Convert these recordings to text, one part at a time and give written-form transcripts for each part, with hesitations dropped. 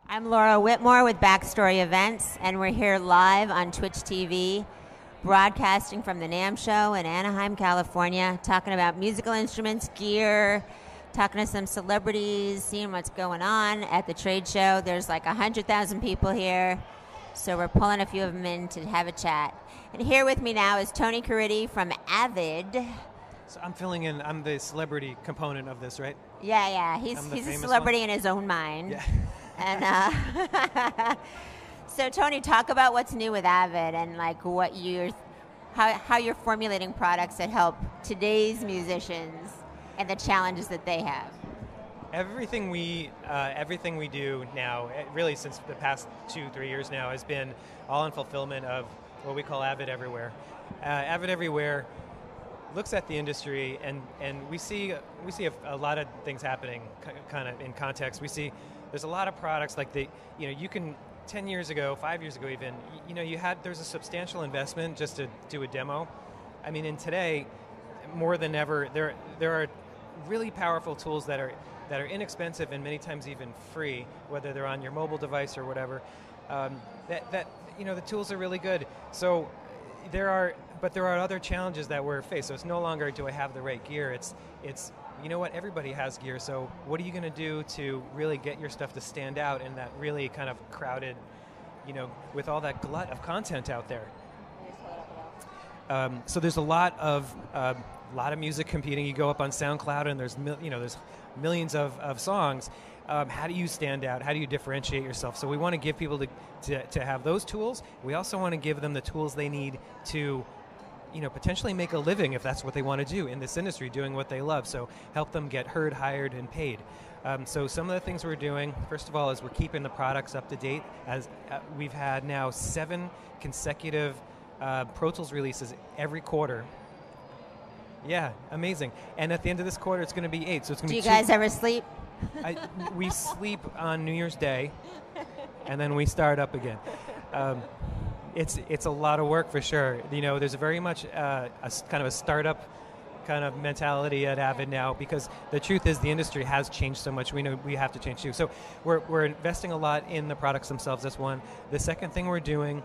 I'm Laura Whitmore with BackStory Events, and we're here live on Twitch TV, broadcasting from the NAMM show in Anaheim, California, talking about musical instruments, gear, talking to some celebrities, seeing what's going on at the trade show. There's like 100,000 people here, so we're pulling a few of them in to have a chat. And here with me now is Tony Caridi from AVID. So I'm filling in, I'm the celebrity component of this, right? Yeah. He's a celebrity in his own mind. Yeah. And so Tony, talk about what's new with AVID and like how you're formulating products that help today's musicians and the challenges that they have. Everything we do now, really since the past 2-3 years now, has been all in fulfillment of what we call AVID Everywhere. AVID Everywhere looks at the industry, and we see a lot of things happening kind of in context. We see there's a lot of products like you can 10 years ago, 5 years ago even, there's a substantial investment just to do a demo. I mean, in today, more than ever, there are really powerful tools that are inexpensive and many times even free, whether they're on your mobile device or whatever. The tools are really good. So there are other challenges that we're faced. So it's no longer do I have the right gear. It's you know what, everybody has gear, so what are you going to do to really get your stuff to stand out in that really kind of crowded, with all that glut of content out there? So there's a lot of music competing. You go up on SoundCloud and there's millions of songs. How do you stand out? How do you differentiate yourself? So we want to give people to have those tools. We also want to give them the tools they need to potentially make a living if that's what they want to do in this industry, doing what they love. So help them get heard, hired, and paid. So some of the things we're doing, first of all, is we're keeping the products up to date. As we've had now 7 consecutive Pro Tools releases every quarter. Yeah, amazing. And at the end of this quarter, it's going to be 8. So it's going to be. Do you guys ever sleep? We sleep on New Year's Day, and then we start up again. It's a lot of work for sure. There's a very much a kind of a startup kind of mentality at AVID now, because the truth is the industry has changed so much. We know we have to change too. So we're investing a lot in the products themselves. That's one. The second thing we're doing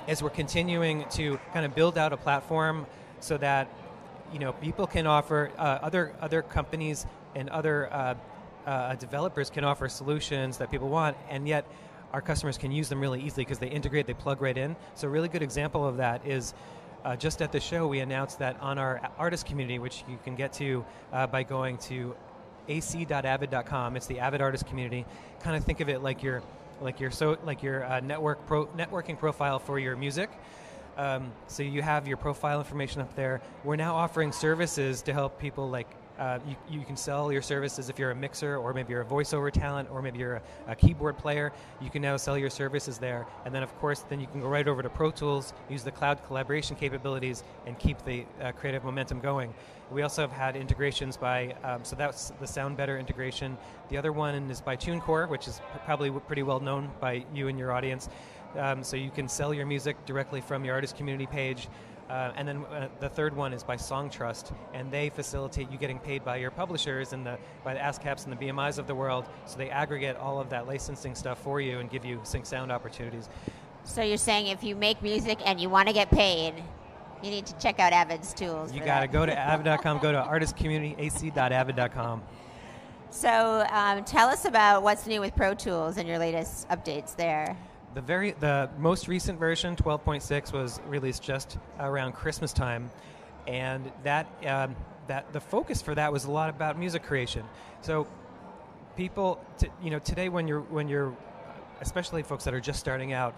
is we're continuing to kind of build out a platform so that people can offer other companies and other developers can offer solutions that people want, and yet our customers can use them really easily because they integrate, they plug right in. So a really good example of that is just at the show we announced that on our artist community, which you can get to by going to ac.avid.com. It's the AVID artist community. Kind of think of it like your networking profile for your music. So you have your profile information up there. We're now offering services to help people like you can sell your services if you're a mixer, or maybe you're a voiceover talent, or maybe you're a keyboard player. You can now sell your services there. And then, of course, then you can go right over to Pro Tools, use the cloud collaboration capabilities, and keep the creative momentum going. We also have had integrations by, so that's the Sound Better integration. The other one is by TuneCore, which is probably pretty well known by you and your audience. So you can sell your music directly from your artist community page. And then the third one is by SongTrust, and they facilitate you getting paid by your publishers and by the ASCAPs and the BMIs of the world. So they aggregate all of that licensing stuff for you and give you sync sound opportunities. So you're saying if you make music and you want to get paid, you need to check out AVID's tools. You got to go to avid.com, go to artistcommunity.ac.avid.com. So tell us about what's new with Pro Tools and your latest updates there. The most recent version, 12.6, was released just around Christmas time, and that the focus for that was a lot about music creation. So people, today when you're, especially folks that are just starting out,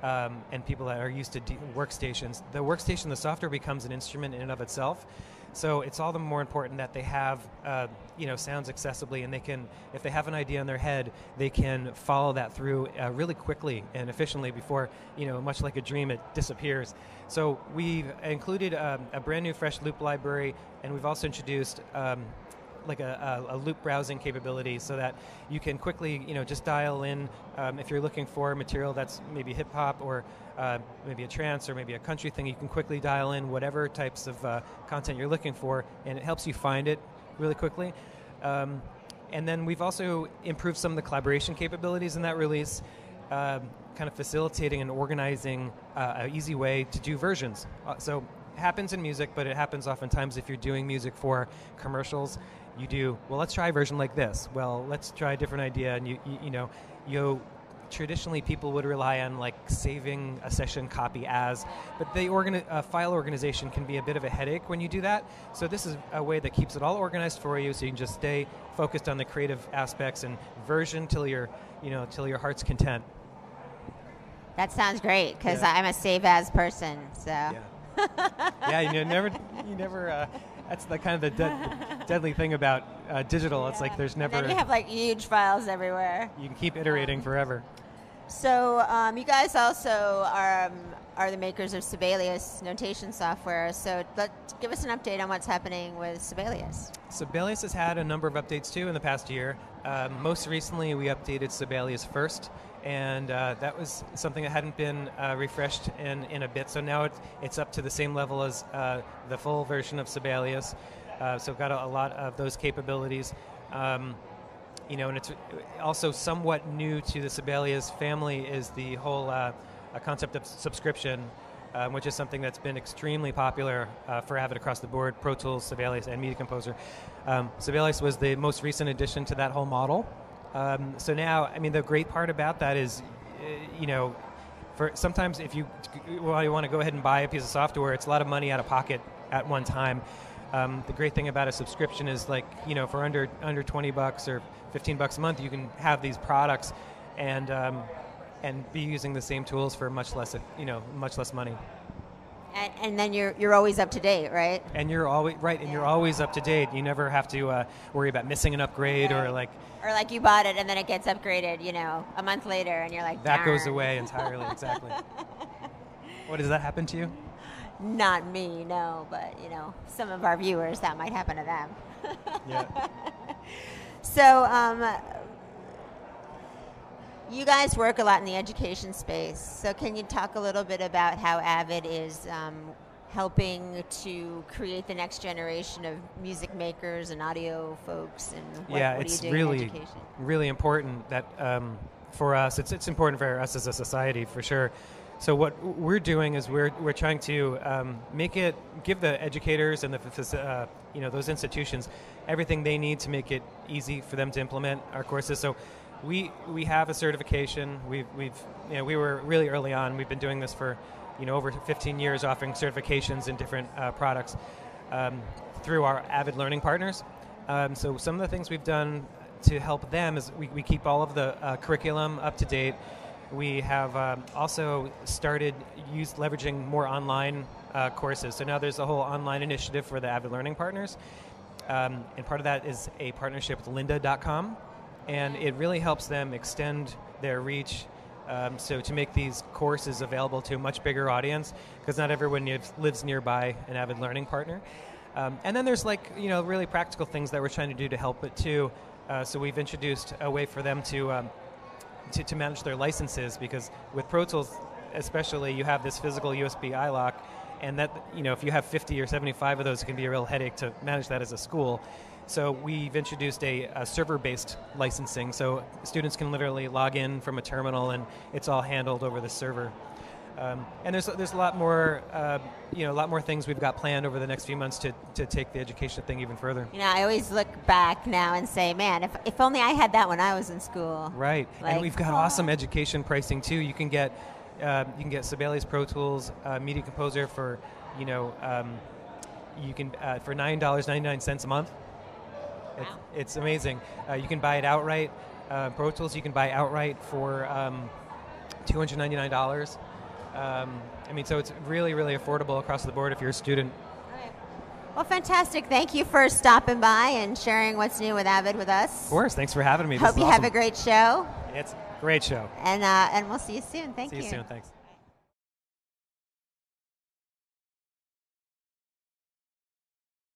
and people that are used to workstations, the software becomes an instrument in and of itself. So it's all the more important that they have, sounds accessibly, and they can, if they have an idea in their head, they can follow that through really quickly and efficiently before, much like a dream, it disappears. So we've included a brand new fresh loop library, and we've also introduced like a loop browsing capability so that you can quickly, just dial in if you're looking for material that's maybe hip hop or maybe a trance or maybe a country thing. You can quickly dial in whatever types of content you're looking for, and it helps you find it really quickly. And then we've also improved some of the collaboration capabilities in that release, kind of facilitating and organizing an easy way to do versions. So it happens in music, but it happens oftentimes if you're doing music for commercials. You do, well, let's try a version like this. Well, let's try a different idea. And you traditionally people would rely on like saving a session copy as, but the file organization can be a bit of a headache when you do that. So this is a way that keeps it all organized for you, so you can just stay focused on the creative aspects and version till your heart's content. That sounds great, because I'm a save as person. So. Yeah, you never. That's the kind of the deadly thing about digital. It's like there's never. And then you have like huge files everywhere. You can keep iterating forever. So you guys also are the makers of Sibelius notation software. So give us an update on what's happening with Sibelius. Sibelius has had a number of updates too in the past year. Most recently, we updated Sibelius First, and that was something that hadn't been refreshed in a bit. So now it's up to the same level as the full version of Sibelius. So got a lot of those capabilities. And it's also somewhat new to the Sibelius family is the whole concept of subscription, which is something that's been extremely popular for Avid across the board, Pro Tools, Sibelius, and Media Composer. Sibelius was the most recent addition to that whole model. So now, I mean, the great part about that is, for sometimes if you want to go ahead and buy a piece of software, it's a lot of money out of pocket at one time. The great thing about a subscription is, like, for under $20 or $15 a month, you can have these products and be using the same tools for much less money. And then you're always up to date, right? And you're always right, and you're always up to date. You never have to worry about missing an upgrade or like you bought it and then it gets upgraded, a month later, and you're like, that goes away entirely. Exactly. What, does that happen to you? Not me, no, but some of our viewers, that might happen to them. Yeah. So, you guys work a lot in the education space. So can you talk a little bit about how AVID is helping to create the next generation of music makers and audio folks, and what are you doing in education? Really important that for us, it's important for us as a society for sure. So what we're doing is we're trying to give the educators and those institutions everything they need to make it easy for them to implement our courses. So we have a certification. We were really early on. We've been doing this for over 15 years, offering certifications in different products through our AVID learning partners. So some of the things we've done to help them is we keep all of the curriculum up to date. We have also started leveraging more online courses. So now there's a whole online initiative for the AVID learning partners. And part of that is a partnership with lynda.com. And it really helps them extend their reach, so to make these courses available to a much bigger audience, because not everyone lives nearby an AVID learning partner. And then there's really practical things that we're trying to do to help it too. So we've introduced a way for them to manage their licenses, because with Pro Tools especially, you have this physical USB iLock, and that if you have 50 or 75 of those, it can be a real headache to manage that as a school. So we've introduced a server-based licensing, so students can literally log in from a terminal, and it's all handled over the server. And there's a lot more things we've got planned over the next few months to take the education thing even further. I always look back now and say, man, if only I had that when I was in school. Right, and we've got awesome education pricing too. You can get Sibelius Pro Tools Media Composer for for $9.99 a month. Wow. It's amazing. You can buy it outright. Pro Tools you can buy outright for $299. So it's really, really affordable across the board if you're a student. All right. Well, fantastic. Thank you for stopping by and sharing what's new with AVID with us. Of course. Thanks for having me. Hope you have a great show. It's a great show. And we'll see you soon. Thank you. See you soon. Thanks.